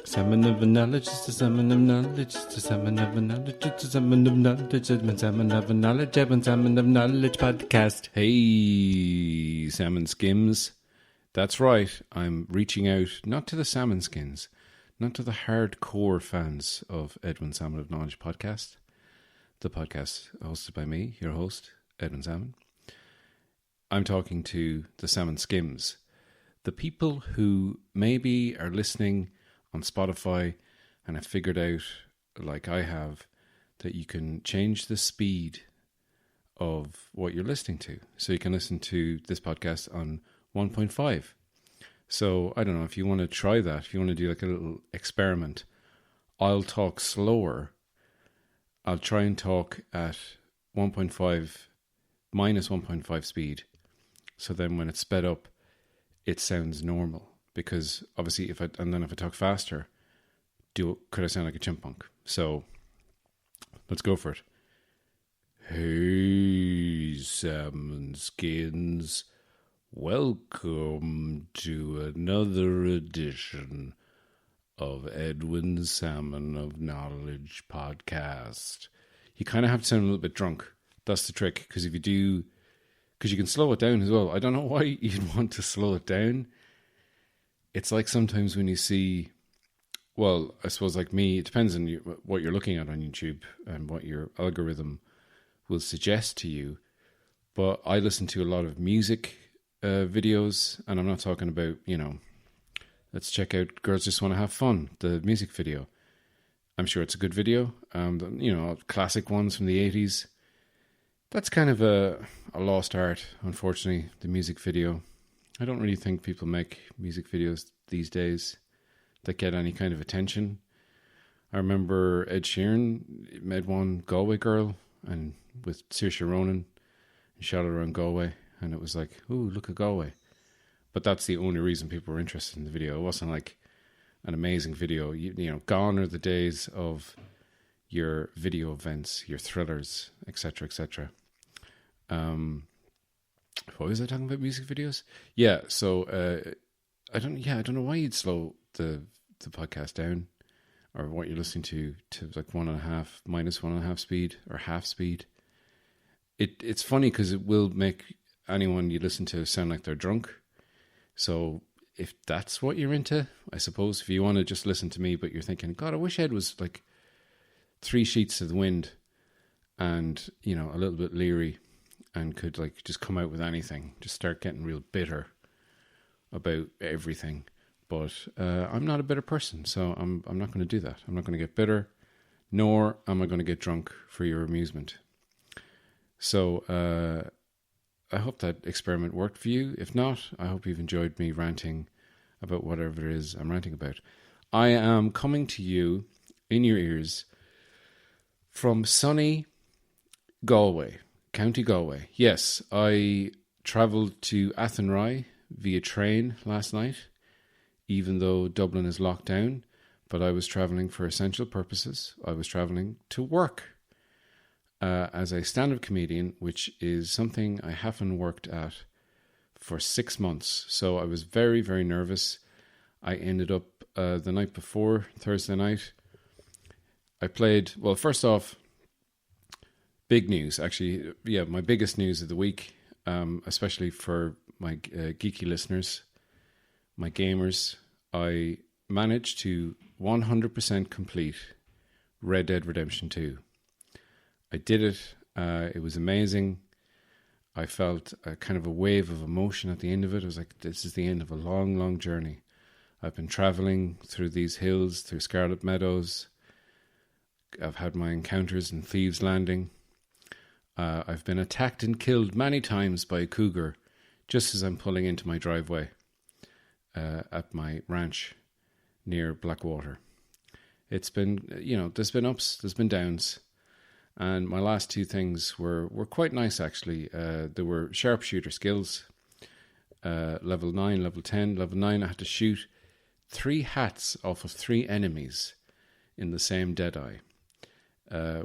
Salmon of knowledge, it's a salmon of knowledge, it's a salmon of knowledge, it's a salmon of knowledge, it's a salmon of knowledge, it's a salmon of knowledge podcast. Hey, salmon skims. That's right, I'm reaching out not to the salmon skins, not to the hardcore fans of Edwin Salmon of Knowledge podcast, the podcast hosted by me, your host, Edwin Salmon. I'm talking to the salmon skims, the people who maybe are listening on Spotify and have figured out, like I have, that you can change the speed of what you're listening to. So you can listen to this podcast on 1.5. So I don't know if you want to try that, if you want to do like a little experiment, I'll talk slower. I'll try and talk at 1.5 minus 1.5 speed. So then when it's sped up, it sounds normal. Because obviously, if I talk faster, could I sound like a chipmunk? So let's go for it. Hey, salmon skins. Welcome to another edition of Edwin Salmon of Knowledge podcast. You kind of have to sound a little bit drunk. That's the trick. Because if you do, because you can slow it down as well. I don't know why you'd want to slow it down. It's like sometimes when you see, well, I suppose like me, it depends on what you're looking at on YouTube and what your algorithm will suggest to you. But I listen to a lot of music videos, and I'm not talking about, let's check out Girls Just Want to Have Fun, the music video. I'm sure it's a good video. Classic ones from the 80s. That's kind of a lost art, unfortunately, the music video. I don't really think people make music videos these days that get any kind of attention. I remember Ed Sheeran made one, Galway Girl, and with Saoirse Ronan, and shot it around Galway, and it was like, ooh, look at Galway. But that's the only reason people were interested in the video. It wasn't like an amazing video. Gone are the days of your video events, your thrillers, etc., etc. What was I talking about? Music videos? Yeah. So I don't know why you'd slow the podcast down, or what you're listening to like 1.5 minus 1.5 speed or half speed. It's funny because it will make anyone you listen to sound like they're drunk. So if that's what you're into, I suppose if you want to just listen to me, but you're thinking, God, I wish Ed was like 3 sheets to the wind, and a little bit leery, and could like just come out with anything, just start getting real bitter about everything. But I'm not a bitter person, so I'm not going to do that. I'm not going to get bitter, nor am I going to get drunk for your amusement. So I hope that experiment worked for you. If not, I hope you've enjoyed me ranting about whatever it is I'm ranting about. I am coming to you in your ears from sunny Galway, County Galway. Yes, I travelled to Athenry via train last night, even though Dublin is locked down, but I was travelling for essential purposes. I was travelling to work as a stand-up comedian, which is something I haven't worked at for 6 months. So I was very, very nervous. I ended up the night before, Thursday night, I played, well, first off, big news, actually. Yeah, my biggest news of the week, especially for my geeky listeners, my gamers. I managed to 100% complete Red Dead Redemption 2. I did it. It was amazing. I felt a kind of a wave of emotion at the end of it. I was like, this is the end of a long, long journey. I've been traveling through these hills, through Scarlet Meadows. I've had my encounters in Thieves' Landing. I've been attacked and killed many times by a cougar just as I'm pulling into my driveway at my ranch near Blackwater. It's been, there's been ups, there's been downs. And my last 2 things were quite nice, actually. There were sharpshooter skills, level 9, level 10. Level 9, I had to shoot 3 hats off of 3 enemies in the same Deadeye,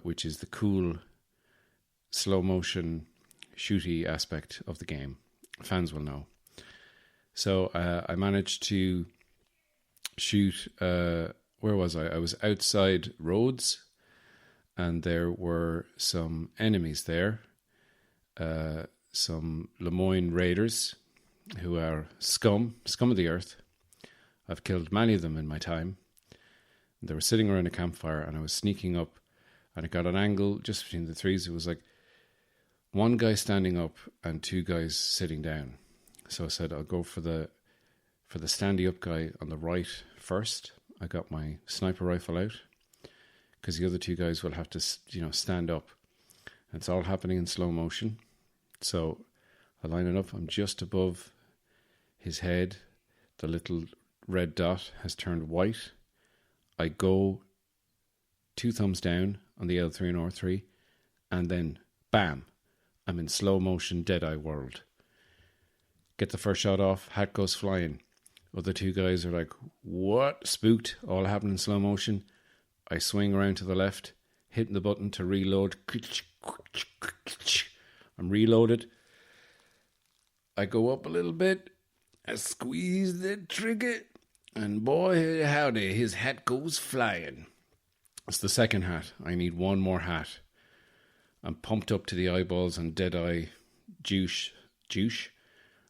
which is the cool slow motion shooty aspect of the game. Fans will know. So I managed to shoot where was I? I was outside Rhodes, and there were some enemies there, some Lemoyne raiders, who are scum of the earth. I've killed many of them in my time. They were sitting around a campfire, and I was sneaking up, and I got an angle just between the threes. It was like one guy standing up and two guys sitting down. So I said, I'll go for the standing up guy on the right first. I got my sniper rifle out, because the other two guys will have to, stand up. And it's all happening in slow motion. So I line it up. I'm just above his head. The little red dot has turned white. I go 2 thumbs down on the L3 and R3, and then bam, I'm in slow motion Deadeye world. Get the first shot off, hat goes flying. Other two guys are like, what? Spooked, all happening in slow motion. I swing around to the left, hitting the button to reload. I'm reloaded. I go up a little bit, I squeeze the trigger, and boy, howdy, his hat goes flying. It's the second hat. I need one more hat. I'm pumped up to the eyeballs on Deadeye juice.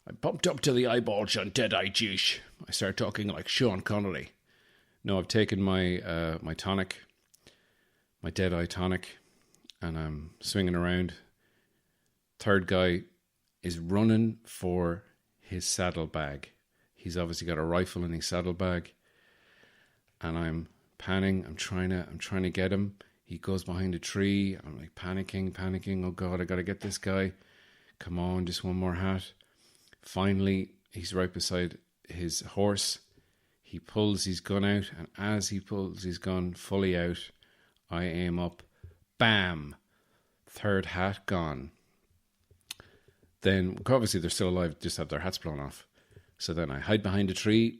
I'm pumped up to the eyeballs on Deadeye juice. I start talking like Sean Connery. No, I've taken my my tonic, my Deadeye tonic, and I'm swinging around. Third guy is running for his saddlebag. He's obviously got a rifle in his saddlebag, and I'm panning. I'm trying to get him. He goes behind a tree. I'm like panicking. Oh God, I gotta get this guy. Come on, just one more hat. Finally, he's right beside his horse. He pulls his gun out, and as he pulls his gun fully out, I aim up. Bam! Third hat gone. Then, obviously they're still alive, just have their hats blown off. So then I hide behind a tree,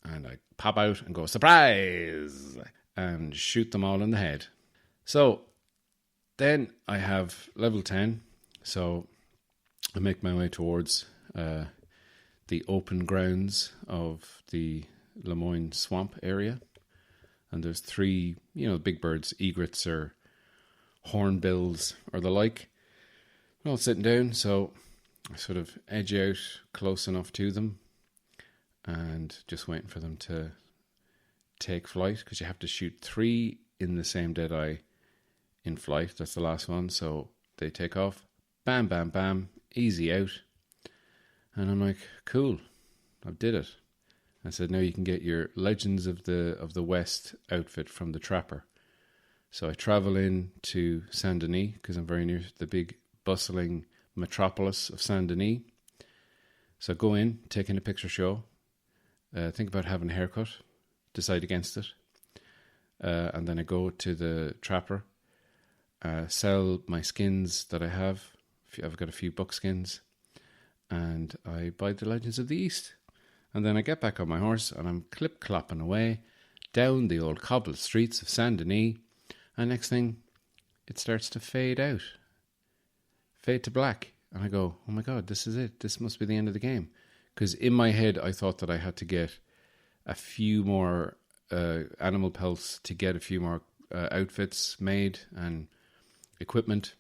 and I pop out and go, surprise! And shoot them all in the head. So, then I have level 10, so I make my way towards the open grounds of the Lemoyne swamp area. And there's 3, big birds, egrets or hornbills or the like. They're all sitting down, so I sort of edge out close enough to them and just waiting for them to take flight, because you have to shoot 3 in the same Deadeye in flight. That's the last one. So they take off. Bam, bam, bam. Easy out. And I'm like, cool. I did it. I said, now you can get your Legends of the West outfit from the Trapper. So I travel in to Saint Denis, because I'm very near the big bustling metropolis of Saint Denis. So I go in, take in a picture show, think about having a haircut, decide against it, and then I go to the Trapper, sell my skins that I have. I've got a few buckskins, and I buy the Legends of the East. And then I get back on my horse, and I'm clip-clopping away down the old cobbled streets of Saint Denis, and next thing, it starts to fade out. Fade to black. And I go, oh my God, this is it. This must be the end of the game. Because in my head, I thought that I had to get a few more animal pelts to get a few more outfits made and equipment.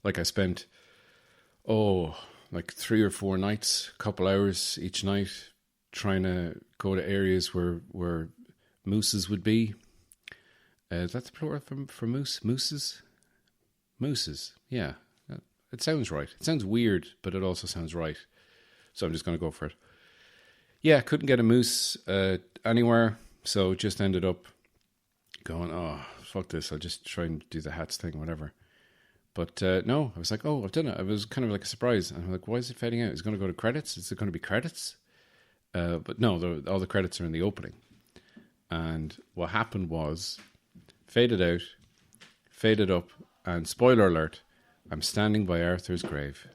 Like I spent, like 3 or 4 nights, a couple hours each night, trying to go to areas where mooses would be. Is that the plural for moose? Mooses? Mooses, yeah. It sounds right. It sounds weird, but it also sounds right. So I'm just going to go for it. Yeah, couldn't get a moose anywhere, so just ended up going, oh, fuck this. I'll just try and do the hats thing, whatever. But no, I was like, oh, I've done it. It was kind of like a surprise. And I'm like, why is it fading out? Is it going to go to credits? Is it going to be credits? But no, all the credits are in the opening. And what happened was, faded out, faded up, and spoiler alert, I'm standing by Arthur's grave.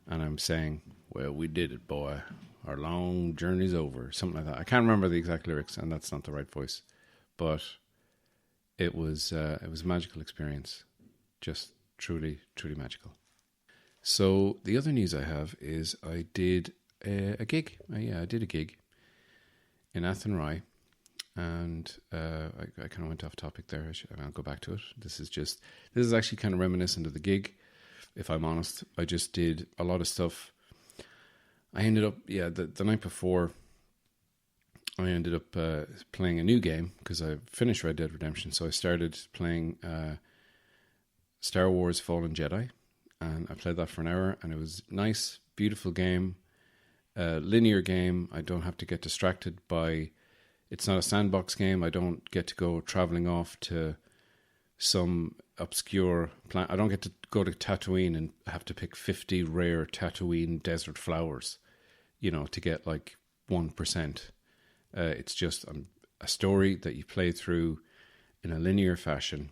And I'm saying, well, we did it, boy. Our long journey's over. Something like that. I can't remember the exact lyrics, and that's not the right voice. But it was a magical experience. Just truly, truly magical. So the other news I have is I did a gig. I did a gig in Athenry, and I kind of went off topic there. I'll go back to it. This is actually kind of reminiscent of the gig, if I'm honest. I just did a lot of stuff. I ended up, the night before, I ended up playing a new game because I finished Red Dead Redemption. So I started playing Star Wars Fallen Jedi, and I played that for an hour, and it was nice, beautiful game, linear game. I don't have to get distracted by, it's not a sandbox game. I don't get to go traveling off to some obscure planet. I don't get to go to Tatooine and have to pick 50 rare Tatooine desert flowers, to get like 1%. It's just a story that you play through in a linear fashion.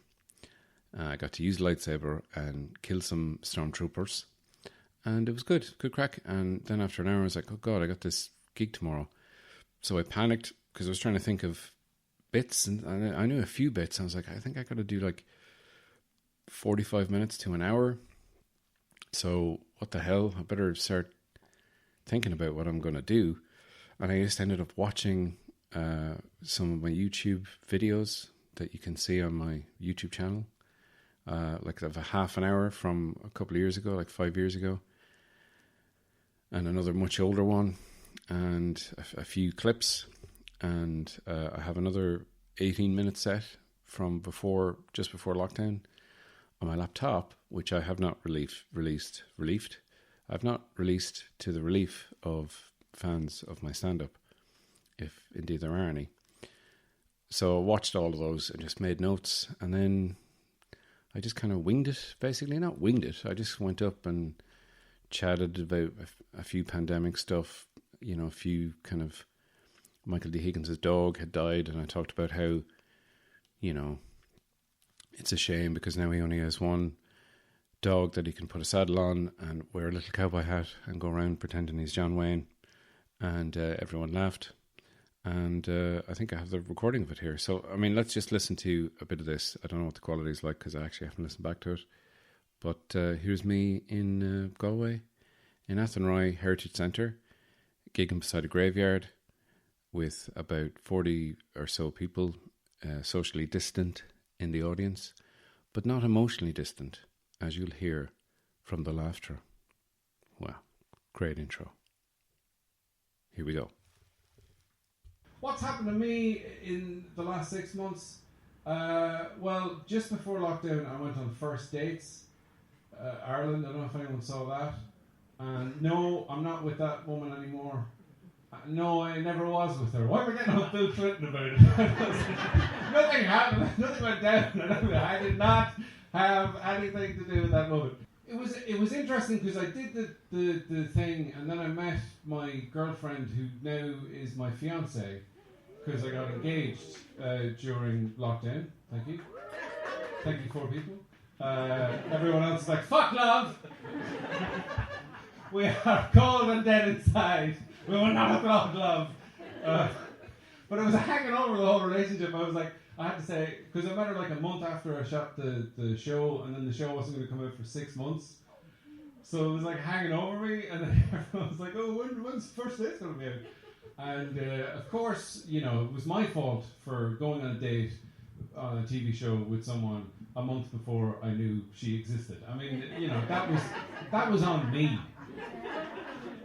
I got to use a lightsaber and kill some stormtroopers, and it was good crack. And then after an hour, I was like, oh God, I got this gig tomorrow. So I panicked because I was trying to think of bits, and I knew a few bits. I was like, I think I got to do like 45 minutes to an hour. So what the hell? I better start thinking about what I'm going to do. And I just ended up watching some of my YouTube videos that you can see on my YouTube channel. Like I have a half an hour from a couple of years ago, like 5 years ago. And another much older one. And a few clips. And I have another 18-minute set from just before lockdown on my laptop, which I have not released. I've not released to the relief of fans of my stand-up, if indeed there are any. So I watched all of those and just made notes, and then I just kind of winged it, basically. Not winged it, I just went up and chatted about a few pandemic stuff, a few kind of, Michael D. Higgins' dog had died, and I talked about how, it's a shame because now he only has one dog that he can put a saddle on and wear a little cowboy hat and go around pretending he's John Wayne. And everyone laughed. And I think I have the recording of it here. So, I mean, let's just listen to a bit of this. I don't know what the quality is like because I actually haven't listened back to it. But here's me in Galway, in Athenry Heritage Centre, gigging beside a graveyard with about 40 or so people, socially distant in the audience, but not emotionally distant, as you'll hear from the laughter. Wow, great intro. Here we go. What's happened to me in the last 6 months? Well, just before lockdown, I went on first dates. Ireland, I don't know if anyone saw that. And no, I'm not with that woman anymore. No, I never was with her. Why were we getting on Bill Clinton about it? Nothing happened. Nothing went down. I did not have anything to do with that woman. It was interesting because I did the thing, and then I met my girlfriend, who now is my fiance, because I got engaged during lockdown. Thank you. Thank you, 4 people. Everyone else is like, fuck love! We are cold and dead inside. We will not have love. But it was hanging over the whole relationship. I was like, I had to say, because I met her like a month after I shot the show, and then the show wasn't going to come out for 6 months. So it was like hanging over me, and then everyone was like, oh, when's the first date going to be out? And of course, it was my fault for going on a date on a TV show with someone a month before I knew she existed. I mean, that was on me.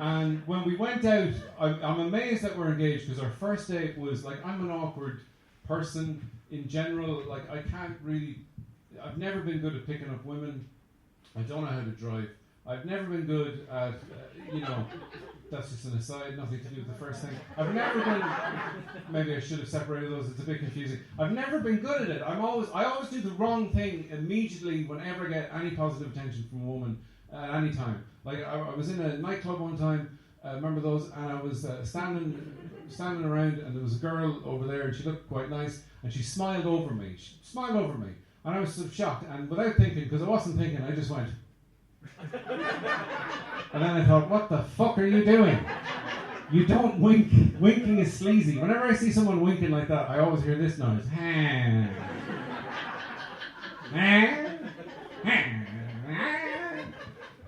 And when we went out, I'm amazed that we're engaged, because our first date was like, I'm an awkward person in general. Like, I've never been good at picking up women. I don't know how to drive. I've never been good at, that's just an aside, nothing to do with the first thing. I've never been, maybe I should have separated those, it's a bit confusing. I've never been good at it. I always do the wrong thing immediately whenever I get any positive attention from a woman at any time. Like, I was in a nightclub one time, remember those, and I was standing around, and there was a girl over there, and she looked quite nice, and she smiled over me. And I was sort of shocked, and without thinking, because I wasn't thinking, I just went. And then I thought, what the fuck are you doing? You don't wink. Winking is sleazy. Whenever I see someone winking like that, I always hear this noise.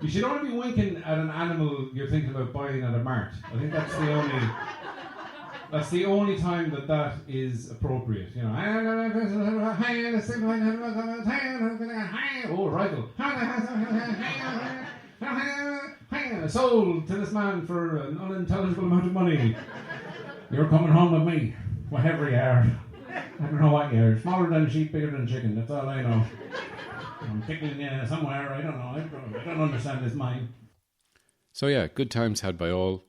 You should only be winking at an animal you're thinking about buying at a mart. I think that's the only... That's the only time that is appropriate. You know. Oh, rifle. Sold to this man for an unintelligible amount of money. You're coming home with me, whatever you are. I don't know what you are. Smaller than sheep, bigger than chicken. That's all I know. I'm tickling you somewhere. I don't know. I don't understand this mind. So yeah, good times had by all.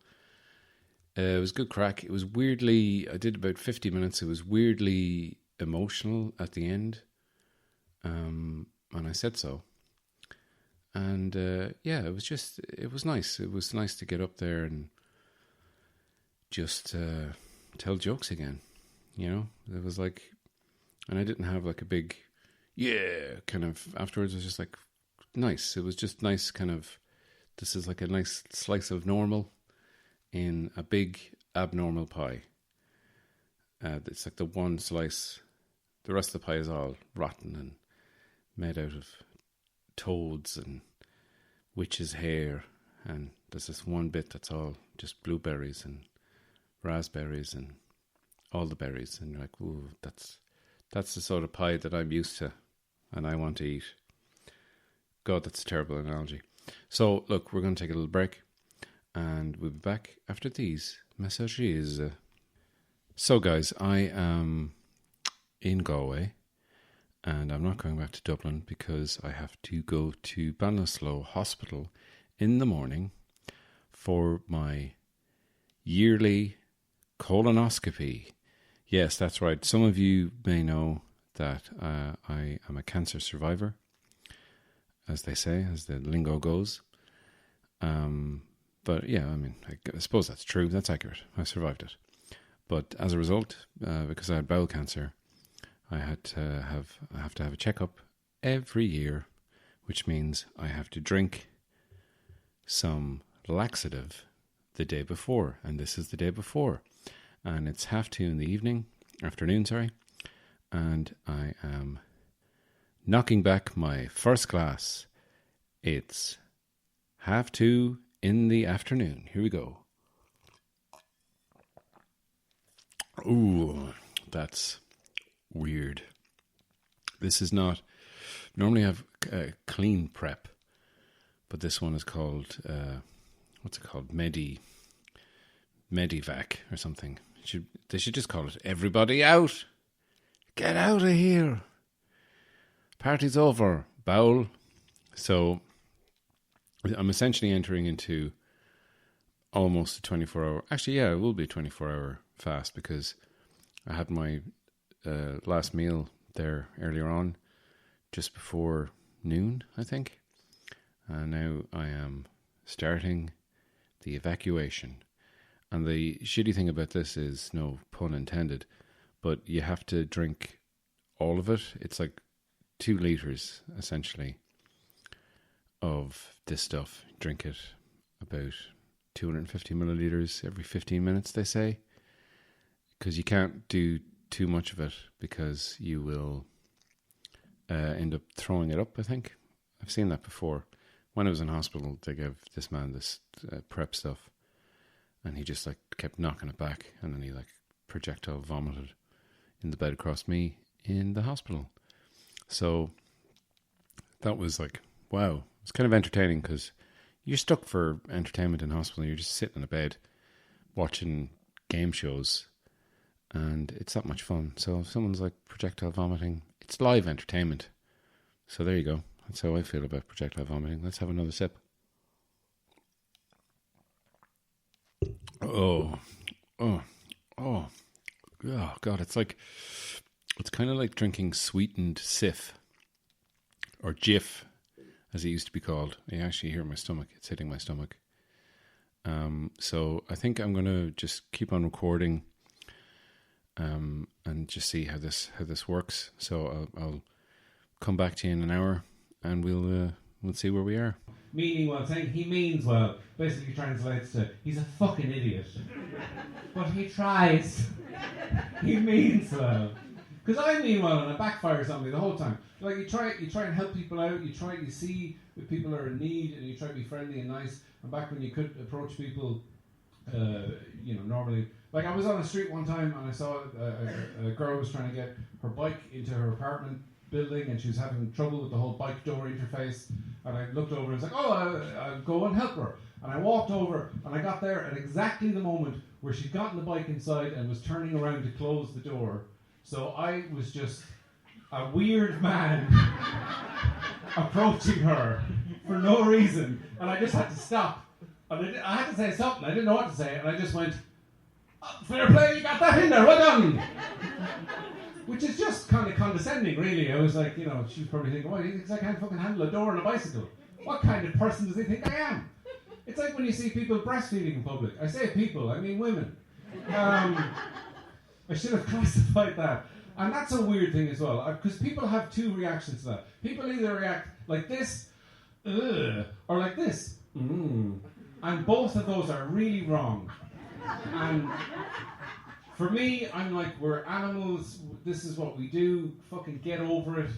It was good crack. It was weirdly, I did about 50 minutes. It was weirdly emotional at the end. And I said so. And yeah, it was nice. It was nice to get up there and just tell jokes again. You know, it was like, and I didn't have like a big, yeah, kind of, afterwards it was just like, nice. It was just nice kind of, this is like a nice slice of normal in a big abnormal pie. It's like the one slice. The rest of the pie is all rotten and made out of toads and witch's hair. And there's this one bit that's all just blueberries and raspberries and all the berries. And you're like, ooh, that's the sort of pie that I'm used to and I want to eat. God, that's a terrible analogy. So, look, we're going to take a little break. And we'll be back after these messages. So, guys, I am in Galway, and I'm not going back to Dublin because I have to go to Ballinasloe Hospital in the morning for my yearly colonoscopy. Yes, that's right. Some of you may know that I am a cancer survivor, as they say, as the lingo goes. But yeah, I mean, I suppose that's true. That's accurate. I survived it. But as a result, because I had bowel cancer, I have to have a checkup every year, which means I have to drink some laxative the day before, and this is the day before, and it's 2:30 in the afternoon, and I am knocking back my first glass. It's 2:30 in the afternoon. Here we go. Ooh, that's weird. This is not... Normally I have clean prep, but this one is called... what's it called? Medivac or something. They should just call it everybody out. Get out of here. Party's over. Bowel. So... I'm essentially entering into almost a 24-hour... Actually, yeah, it will be a 24-hour fast because I had my last meal there earlier on, just before noon, I think. And now I am starting the evacuation. And the shitty thing about this is, no pun intended, but you have to drink all of it. It's like 2 litres, essentially, of this stuff. Drink it about 250 millilitres every 15 minutes, they say, because you can't do too much of it because you will end up throwing it up, I think. I've seen that before. When I was in hospital, they gave this man this prep stuff, and he just like kept knocking it back, and then he like projectile vomited in the bed across me in the hospital. So that was like, wow. It's kind of entertaining because you're stuck for entertainment in hospital. You're just sitting in a bed watching game shows, and it's that much fun. So if someone's like projectile vomiting, it's live entertainment. So there you go. That's how I feel about projectile vomiting. Let's have another sip. Oh, God. It's kind of like drinking sweetened Sif or Jif, as it used to be called. I actually hear my stomach. It's hitting my stomach. So I think I'm going to just keep on recording and just see how this works. So I'll come back to you in an hour and we'll see where we are. Meaning well, saying he means well, basically translates to he's a fucking idiot. But he tries. He means well. Because I mean well and it backfires on me the whole time. Like you try and help people out, you see if people are in need and you try to be friendly and nice. And back when you could approach people, normally Like, I was on a street one time and I saw a girl was trying to get her bike into her apartment building, and she was having trouble with the whole bike door interface. And I looked over and was like, I'll go and help her. And I walked over and I got there at exactly the moment where she'd gotten the bike inside and was turning around to close the door. So I was just a weird man approaching her for no reason. And I just had to stop. And I had to say something. I didn't know what to say. And I just went, fair play, you got that in there, well done. Which is just kind of condescending, really. I was like, she was probably thinking, he thinks I can't fucking handle a door on a bicycle. What kind of person does he think I am? It's like when you see people breastfeeding in public. I say people, I mean women. I should have classified that. And that's a weird thing as well, because people have two reactions to that. People either react like this, ugh, or like this, and both of those are really wrong. And for me, I'm like, we're animals, this is what we do, fucking get over it.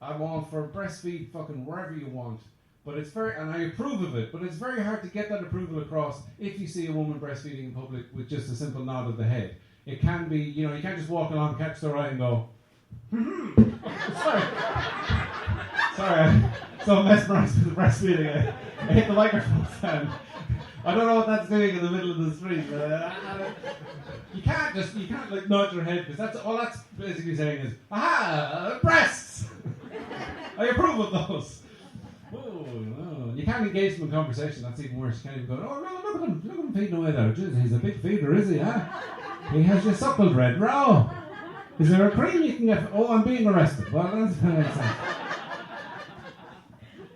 I'm all for breastfeed fucking wherever you want. But it's and I approve of it, but it's very hard to get that approval across if you see a woman breastfeeding in public with just a simple nod of the head. It can be, you can't just walk along, catch their eye and go, Sorry, I'm so mesmerised with the breastfeeding. I hit the microphone stand. I don't know what that's doing in the middle of the street. You can't like nod your head, because that's basically saying is, aha, breasts! I approve of those. Oh, no. You can't engage them in conversation, that's even worse. You can't even go, oh no, look at him feeding away there. Jeez, he's a big feeder, is he, huh? He has your suckled red row. Is there a cream you can get? Oh, I'm being arrested. Well, that's what makes sense.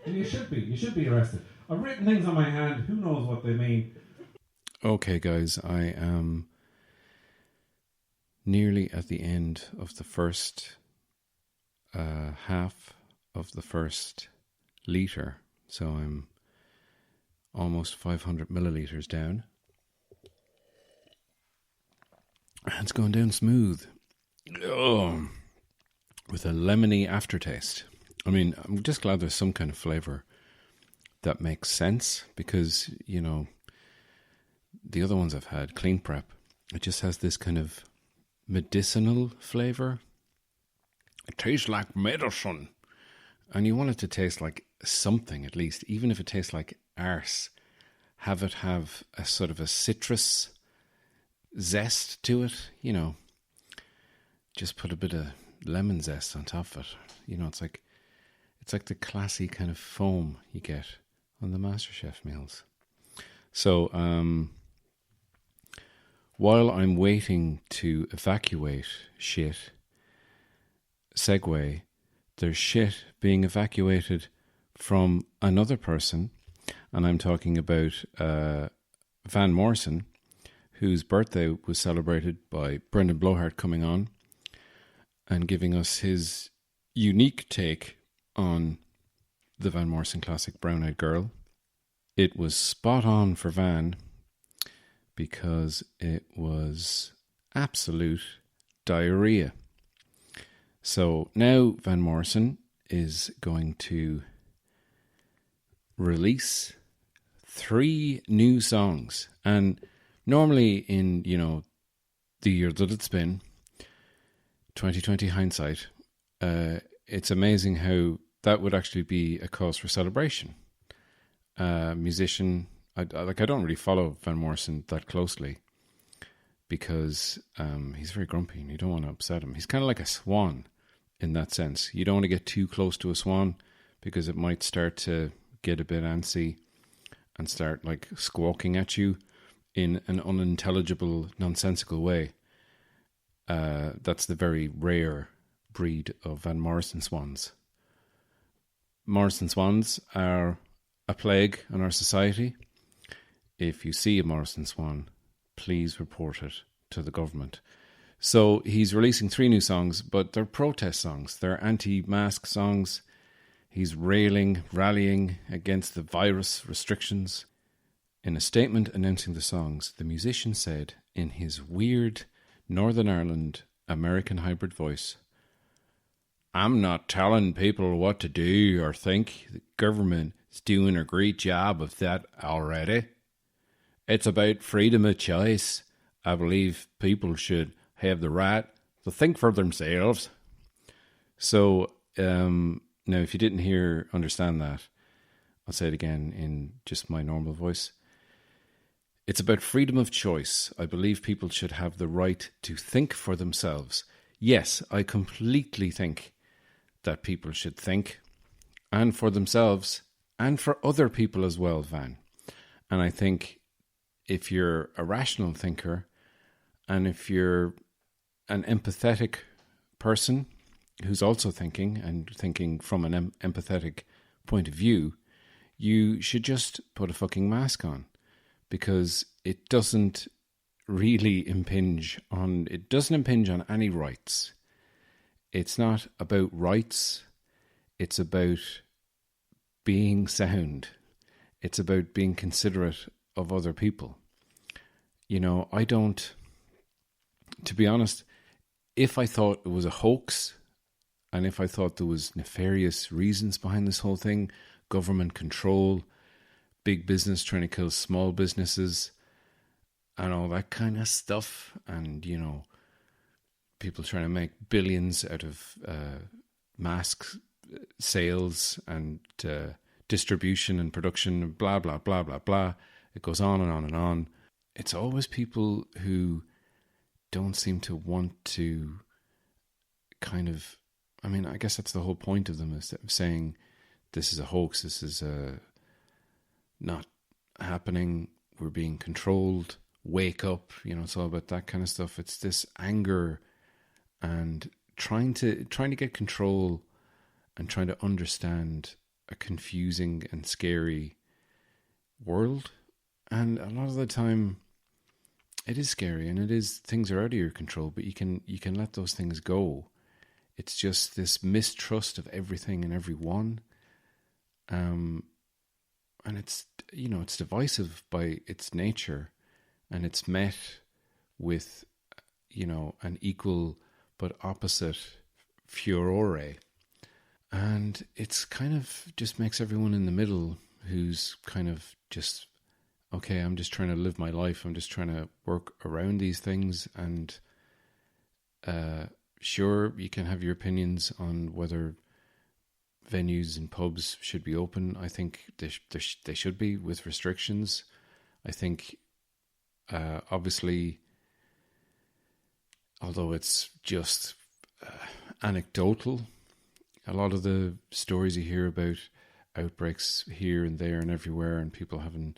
You should be arrested. I've written things on my hand, who knows what they mean. Okay, guys, I am nearly at the end of the first half of the first litre. So I'm almost 500 millilitres down. And it's going down smooth. Oh, with a lemony aftertaste. I mean, I'm just glad there's some kind of flavour that makes sense, because, the other ones I've had, Clean Prep, it just has this kind of medicinal flavour. It tastes like medicine. And you want it to taste like something, at least, even if it tastes like arse. Have it have a sort of a citrus zest to it, just put a bit of lemon zest on top of it. It's like the classy kind of foam you get on the MasterChef meals. So while I'm waiting to evacuate shit, segue, there's shit being evacuated from another person, and I'm talking about Van Morrison, whose birthday was celebrated by Brendan Blowhart coming on and giving us his unique take on the Van Morrison classic Brown Eyed Girl. It was spot on for Van because it was absolute diarrhea. So now Van Morrison is going to release 3 new songs. And normally in, the year that it's been, 2020 hindsight, it's amazing how that would actually be a cause for celebration. Musician, I don't really follow Van Morrison that closely because he's very grumpy and you don't want to upset him. He's kind of like a swan in that sense. You don't want to get too close to a swan because it might start to get a bit antsy and start like squawking at you in an unintelligible, nonsensical way. That's the very rare breed of Van Morrison swans. Morrison swans are a plague on our society. If you see a Morrison swan, please report it to the government. So he's releasing 3 new songs, but they're protest songs. They're anti-mask songs. He's rallying against the virus restrictions. In a statement announcing the songs, the musician said in his weird Northern Ireland American hybrid voice, "I'm not telling people what to do or think. The government is doing a great job of that already. It's about freedom of choice. I believe people should have the right to think for themselves. So, now if you didn't understand that, I'll say it again in just my normal voice. It's about freedom of choice. I believe people should have the right to think for themselves. Yes, I completely think that people should think, and for themselves, and for other people as well, Van. And I think if you're a rational thinker, and if you're an empathetic person who's also thinking, and thinking from an empathetic point of view, you should just put a fucking mask on, because it doesn't really impinge on any rights. It's not about rights. It's about being sound. It's about being considerate of other people. You know, to be honest, if I thought it was a hoax, and if I thought there was nefarious reasons behind this whole thing, government control, big business trying to kill small businesses, and all that kind of stuff, and, you know, people trying to make billions out of mask sales and distribution and production, blah, blah, blah, blah, blah. It goes on and on and on. It's always people who don't seem to want to kind of, I mean, I guess that's the whole point of them, is saying this is a hoax, this is not happening, we're being controlled, wake up, you know, it's all about that kind of stuff. It's this anger and trying to get control and trying to understand a confusing and scary world. And a lot of the time it is scary, and things are out of your control, but you can let those things go. It's just this mistrust of everything and everyone. And it's, you know, it's divisive by its nature, and it's met with, you know, an equal but opposite furore. And it's kind of just makes everyone in the middle who's kind of just, okay, I'm just trying to live my life. I'm just trying to work around these things. And sure, you can have your opinions on whether venues and pubs should be open. I think they should be, with restrictions. I think, obviously, although it's just anecdotal, a lot of the stories you hear about outbreaks here and there and everywhere, and people having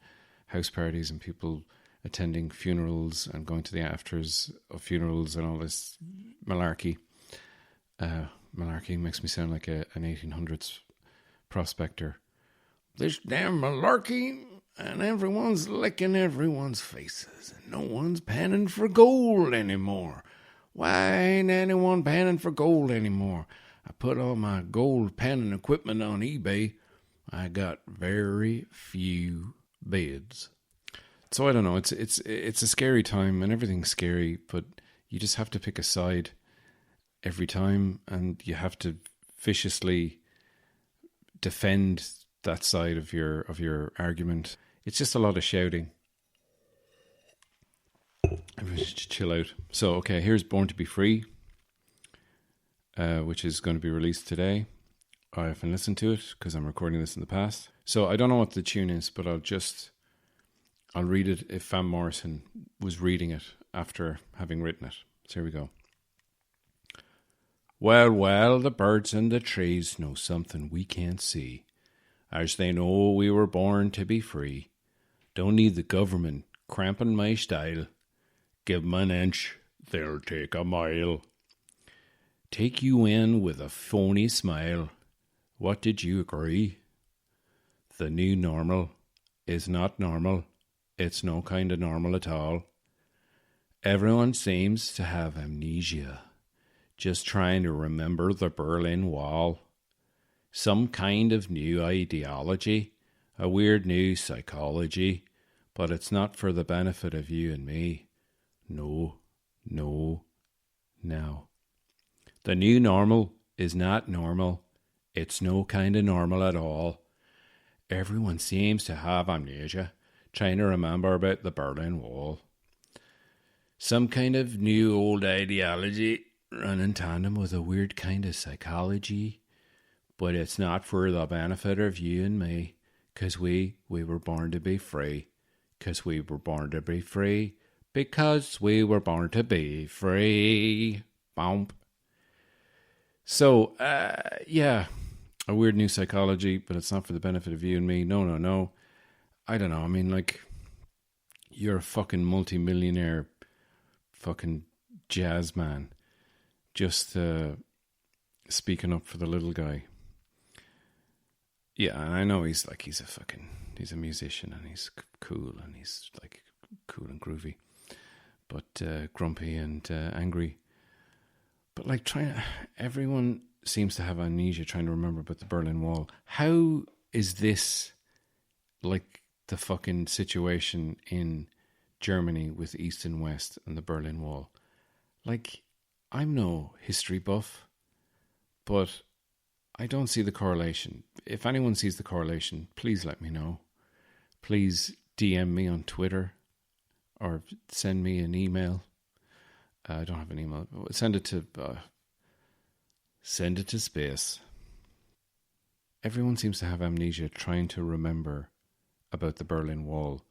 house parties and people attending funerals and going to the afters of funerals and all this malarkey. Malarkey makes me sound like an 1800s prospector. This damn malarkey, and everyone's licking everyone's faces, and no one's panning for gold anymore. Why ain't anyone panning for gold anymore? I put all my gold panning equipment on eBay. I got very few bids. So I don't know. It's a scary time, and everything's scary, but you just have to pick a side every time, and you have to viciously defend that side of your argument. It's just a lot of shouting. Everyone should chill out. So, okay, here's Born to be Free, which is going to be released today. I haven't listened to it because I'm recording this in the past. So I don't know what the tune is, but I'll read it if Van Morrison was reading it after having written it. So here we go. Well, the birds in the trees know something we can't see, as they know we were born to be free. Don't need the government cramping my style. Give 'em an inch, they'll take a mile. Take you in with a phony smile. What did you agree? The new normal is not normal. It's no kind of normal at all. Everyone seems to have amnesia, just trying to remember the Berlin Wall. Some kind of new ideology, a weird new psychology, but it's not for the benefit of you and me. No. Now, the new normal is not normal. It's no kind of normal at all. Everyone seems to have amnesia, trying to remember about the Berlin Wall. some kind of new old ideology run in tandem with a weird kind of psychology, but it's not for the benefit of you and me, because we were born to be free, because we were born to be free, because we were born to be free. Bump. So, yeah, a weird new psychology, but it's not for the benefit of you and me. No. I don't know. I mean, like, you're a fucking multi-millionaire fucking jazz man just speaking up for the little guy. Yeah, and I know he's a musician and he's cool and he's like cool and groovy, but grumpy and angry. But like everyone seems to have amnesia trying to remember about the Berlin Wall. How is this like the fucking situation in Germany with East and West and the Berlin Wall? Like, I'm no history buff, but I don't see the correlation. If anyone sees the correlation, please let me know. Please DM me on Twitter or send me an email. I don't have an email. Send it to space. Everyone seems to have amnesia trying to remember about the Berlin Wall.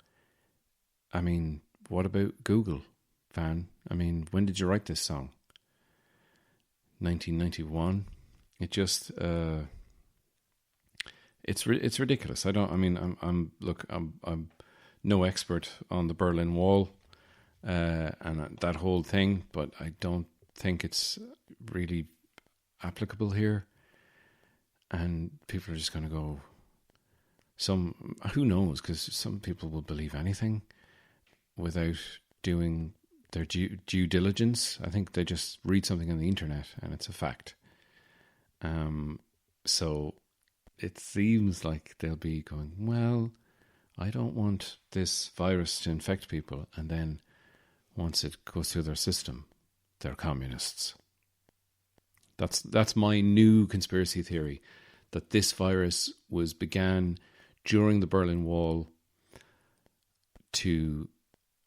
I mean, what about Google, Van? I mean, when did you write this song? 1991. It just it's ridiculous. I'm no expert on the Berlin Wall and that whole thing, but I don't think it's really applicable here. And people are just going to go. Who knows? Because some people will believe anything without doing their due diligence. I think they just read something on the internet and it's a fact. So it seems like they'll be going, well, I don't want this virus to infect people, and then once it goes through their system, they're communists. That's my new conspiracy theory, that this virus began during the Berlin Wall to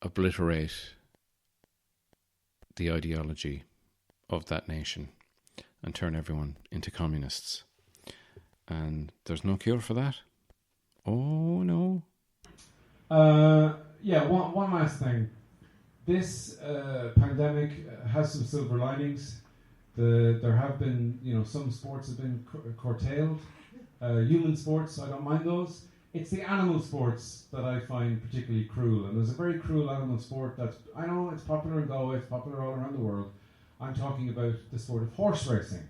obliterate the ideology of that nation and turn everyone into communists. And there's no cure for that? Oh, no. Yeah, one last thing. This pandemic has some silver linings. There have been, some sports have been curtailed. Human sports, I don't mind those. It's the animal sports that I find particularly cruel. And there's a very cruel animal sport I know it's popular in Galway, it's popular all around the world. I'm talking about the sport of horse racing,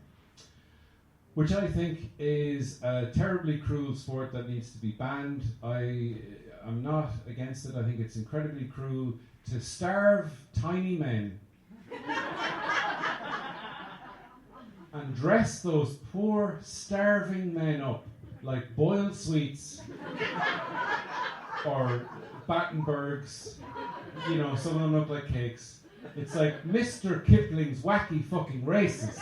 which I think is a terribly cruel sport that needs to be banned. I'm not against it. I think it's incredibly cruel to starve tiny men and dress those poor starving men up like boiled sweets or Battenbergs. Some of them look like cakes. It's like Mr. Kipling's wacky fucking races.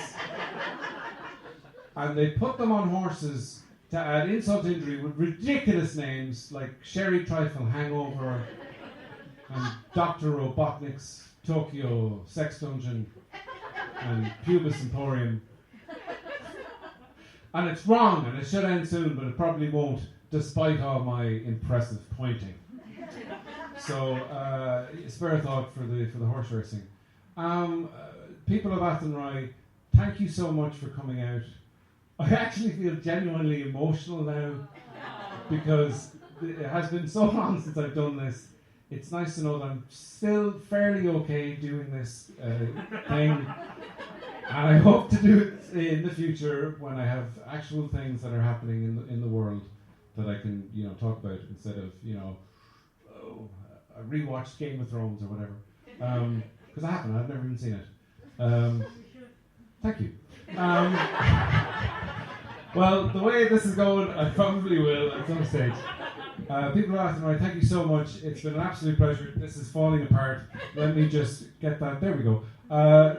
And they put them on horses to add insult to injury with ridiculous names like Sherry Trifle Hangover and Dr. Robotnik's Tokyo Sex Dungeon and Pubis Emporium. And it's wrong and it should end soon, but it probably won't, despite all my impressive pointing. So, spare a thought for the horse racing. People of Athenry, thank you so much for coming out. I actually feel genuinely emotional now because it has been so long since I've done this. It's nice to know that I'm still fairly okay doing this thing. And I hope to do it in the future when I have actual things that are happening in the world that I can, talk about instead of, I rewatched Game of Thrones or whatever. Because I haven't, I've never even seen it. Thank you. Well, the way this is going, I probably will at some stage. People of Athenry, thank you so much. It's been an absolute pleasure. This is falling apart. Let me just get that. There we go.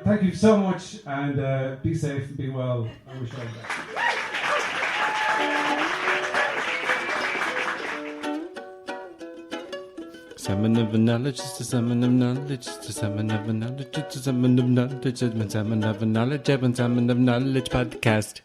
Thank you so much, and be safe and be well. I wish you all the best. Salmon of knowledge, it's a salmon of knowledge, it's a salmon of knowledge, it's a salmon of knowledge, it's a salmon of knowledge, it's a salmon of knowledge podcast.